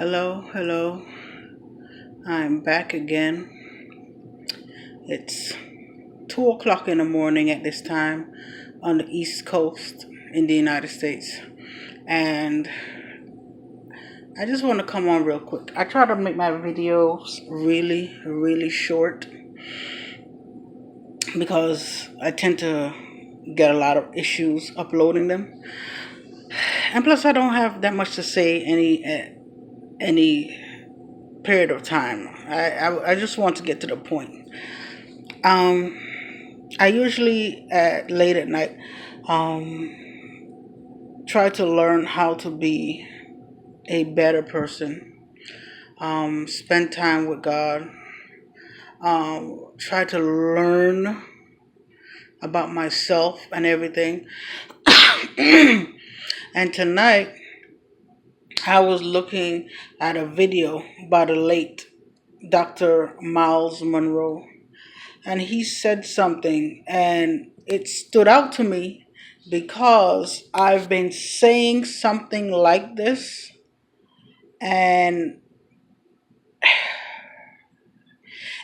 Hello. I'm back again. It's 2 o'clock in the morning at this time on the East Coast in the United States. And I just want to come on real quick. I try to make my videos really short because I tend to get a lot of issues uploading them. And plus, I don't have that much to say any period of time. I just want to get to the point. Um, I usually at late at night try to learn how to be a better person. Spend time with God. Try to learn about myself and everything. And tonight I was looking at a video by the late Dr. Myles Monroe, and he said something, and it stood out to me because I've been saying something like this, and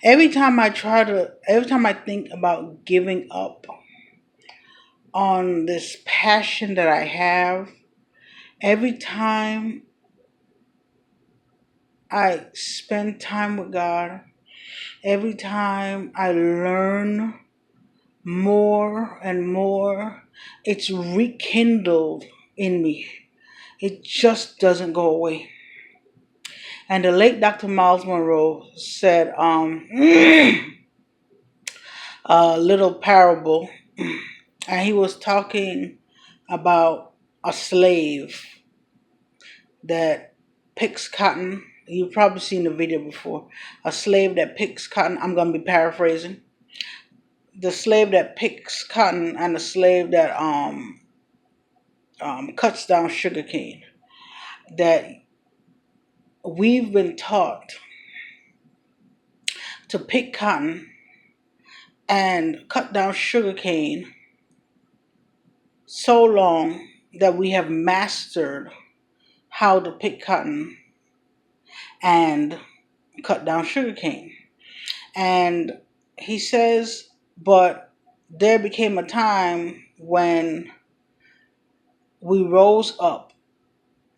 every time I think about giving up on this passion that I have, every time I spend time with God, every time I learn more and more, it's rekindled in me. It just doesn't go away. And the late Dr. Myles Monroe said a little parable, and he was talking about a slave that picks cotton. You've probably seen the video before. A slave that picks cotton. I'm going to be paraphrasing. The slave that picks cotton and the slave that cuts down sugarcane. That we've been taught to pick cotton and cut down sugarcane so long that we have mastered how to pick cotton and cut down sugarcane. And he says, but there became a time when we rose up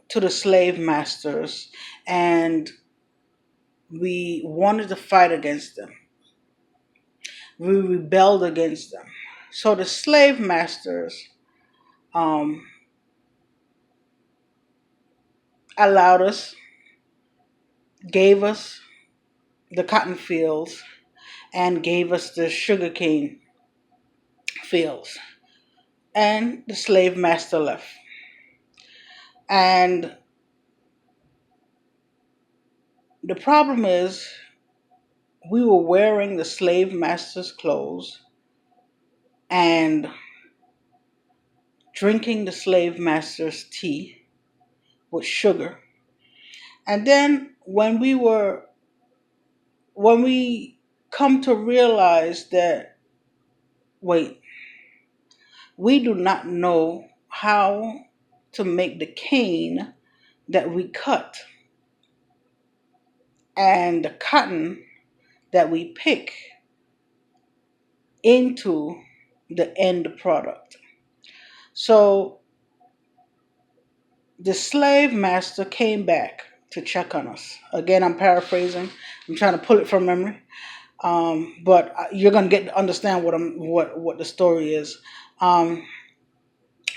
to the slave masters and we wanted to fight against them. We rebelled against them. So the slave masters um, allowed us, gave us the cotton fields, and gave us the sugarcane fields. And the slave master left. And the problem is, we were wearing the slave master's clothes and drinking the slave master's tea with sugar. And then when we come to realize that, wait, we do not know how to make the cane that we cut and the cotton that we pick into the end product. So the slave master came back to check on us. Again, I'm paraphrasing. I'm trying to pull it from memory. But you're gonna get to understand what the story is.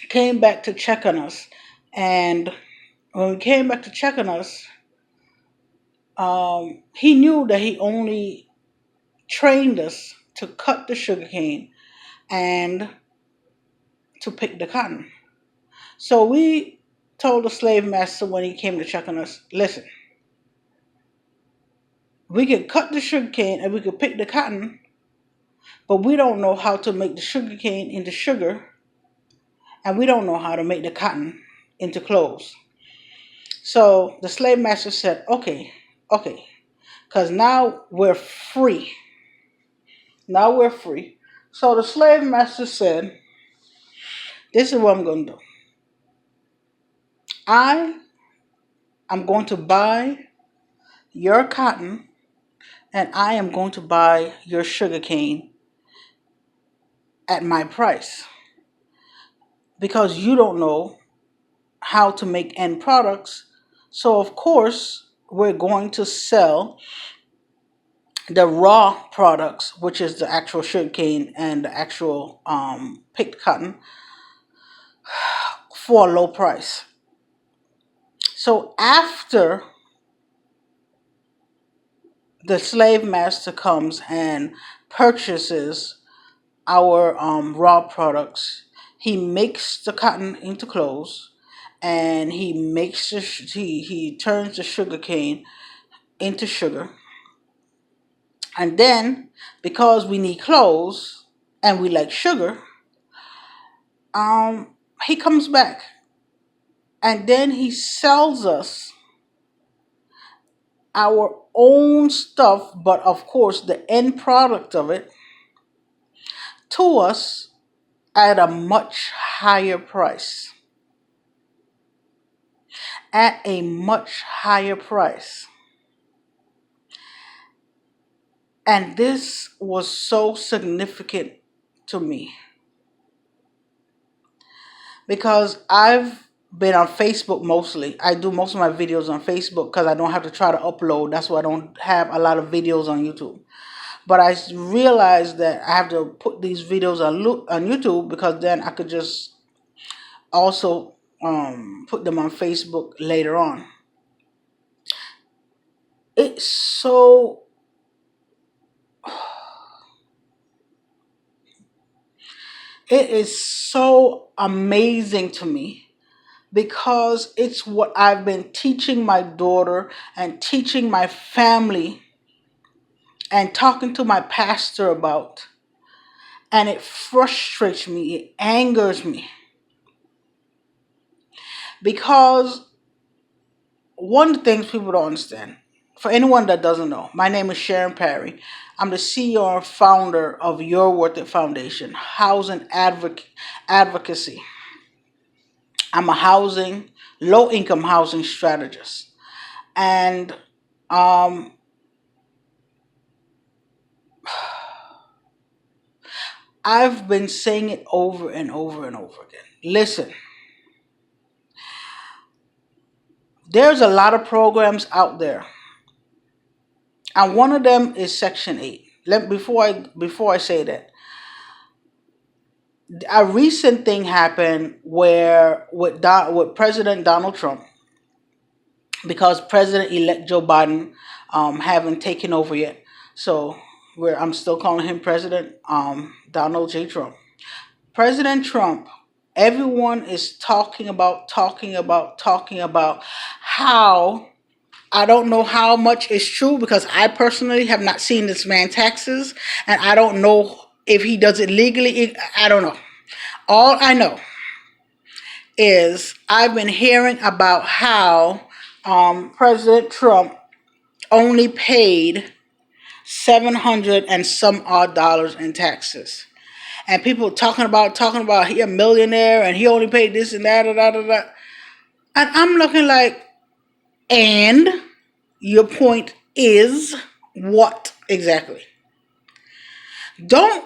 Came back to check on us, and when we came back to check on us, he knew that he only trained us to cut the sugarcane and to pick the cotton. So we told the slave master when he came to check on us, listen, we could cut the sugarcane and we could pick the cotton, but we don't know how to make the sugarcane into sugar, and we don't know how to make the cotton into clothes. So the slave master said, okay, because now we're free. Now we're free. So the slave master said, this is what I'm going to do. I I'm going to buy your cotton and I am going to buy your sugarcane at my price because you don't know how to make end products. So, of course, we're going to sell the raw products, which is the actual sugarcane and the actual picked cotton, for a low price. So, after the slave master comes and purchases our raw products, he makes the cotton into clothes, and he turns the sugar cane into sugar, and then because we need clothes and we like sugar, he comes back and then he sells us our own stuff, but of course the end product of it to us at a much higher price. At a much higher price. And this was so significant to me because I've been on Facebook mostly. I do most of my videos on Facebook because I don't have to try to upload. That's why I don't have a lot of videos on YouTube. But I realized that I have to put these videos on YouTube because then I could just also put them on Facebook later on. It's so it is so amazing to me because it's what I've been teaching my daughter and teaching my family and talking to my pastor about. And it frustrates me, it angers me because one of the things people don't understand, for anyone that doesn't know, my name is Sharon Perry. I'm the CEO and founder of Your Worth It Foundation, housing advocacy. I'm a low income housing strategist. And um, I've been saying it over and over and over again. Listen, there's a lot of programs out there, and one of them is Section 8. Before I say that, a recent thing happened where with President Donald Trump, because President-elect Joe Biden haven't taken over yet. So I'm still calling him President Donald J. Trump. President Trump, everyone is talking about how, I don't know how much is true because I personally have not seen this man taxes and I don't know if he does it legally. I don't know. All I know is I've been hearing about how President Trump only paid 700 and some odd dollars in taxes. And people talking about he a millionaire and he only paid this and that, da, da, da, da. And I'm looking like, and your point is what exactly? Don't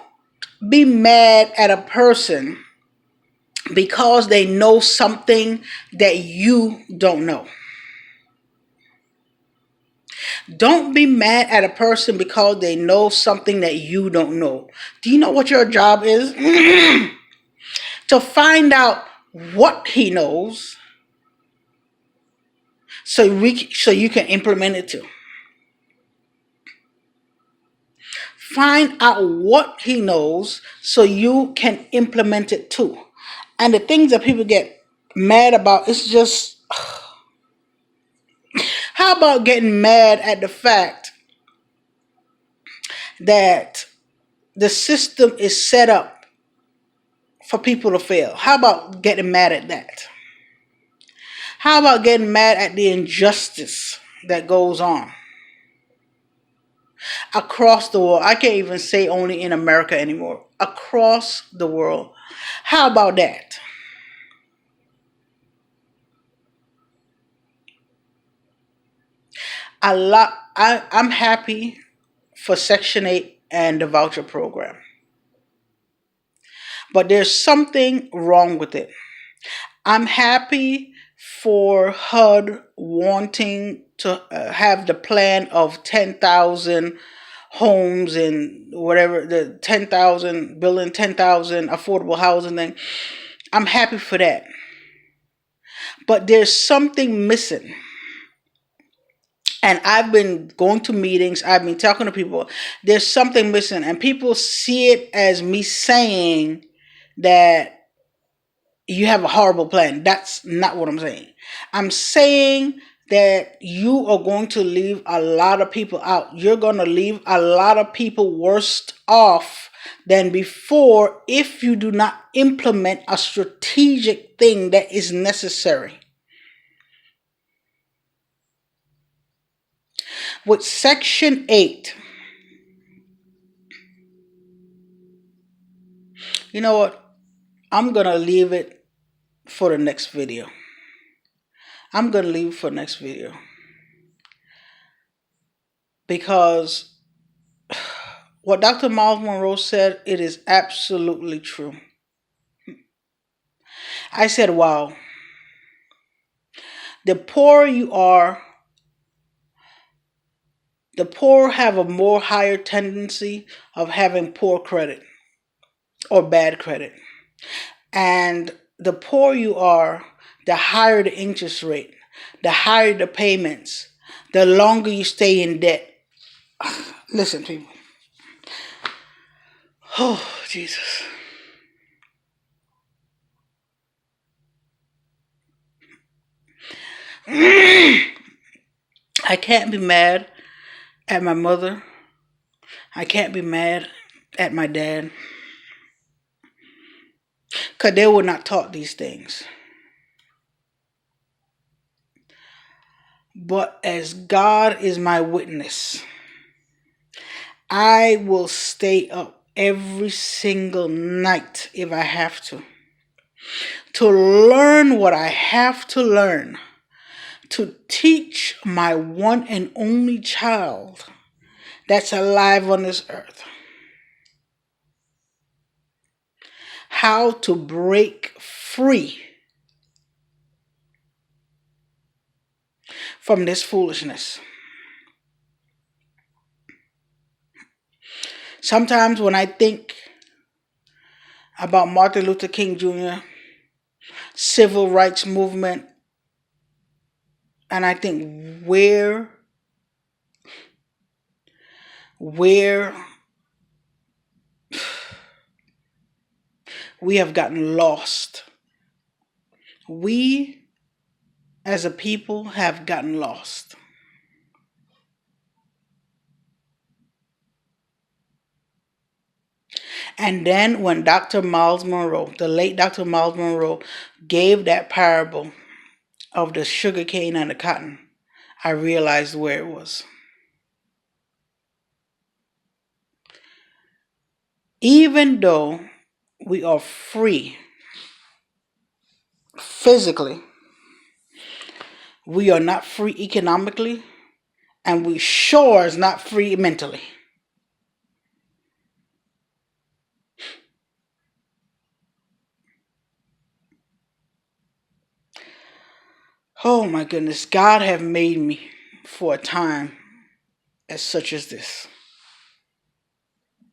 be mad at a person because they know something that you don't know. Don't be mad at a person because they know something that you don't know. Do you know what your job is? To find out what he knows so you can implement it too. Find out what he knows so you can implement it too. And the things that people get mad about, it's just, how about getting mad at the fact that the system is set up for people to fail? How about getting mad at that? How about getting mad at the injustice that goes on across the world? I can't even say only in America anymore. Across the world. How about that? I'm happy for Section 8 and the voucher program. But there's something wrong with it. I'm happy for HUD wanting to have the plan of 10,000 homes and whatever, the 10,000, building 10,000 affordable housing thing. I'm happy for that. But there's something missing. And I've been going to meetings, I've been talking to people. There's something missing, and people see it as me saying that you have a horrible plan. That's not what I'm saying. I'm saying that you are going to leave a lot of people out. You're going to leave a lot of people worse off than before if you do not implement a strategic thing that is necessary. With Section 8, you know what? I'm going to leave it for the next video. I'm going to leave it for the next video. Because what Dr. Myles Monroe said, it is absolutely true. I said, wow. The poorer you are, the poor have a more higher tendency of having poor credit or bad credit. And the poorer you are, the higher the interest rate, the higher the payments, the longer you stay in debt. Listen, people. Oh, Jesus. I can't be mad at my mother. I can't be mad at my dad. Because they were not taught these things. But as God is my witness, I will stay up every single night if I have to learn what I have to learn, to teach my one and only child that's alive on this earth how to break free from this foolishness. Sometimes when I think about Martin Luther King Jr., civil rights movement, and I think where we have gotten lost. We as a people have gotten lost. And then when Dr. Myles Monroe, the late Dr. Myles Monroe, gave that parable of the sugar cane and the cotton, I realized where it was. Even though we are free physically, we are not free economically, and we sure is not free mentally. Oh my goodness, God have made me for a time as such as this.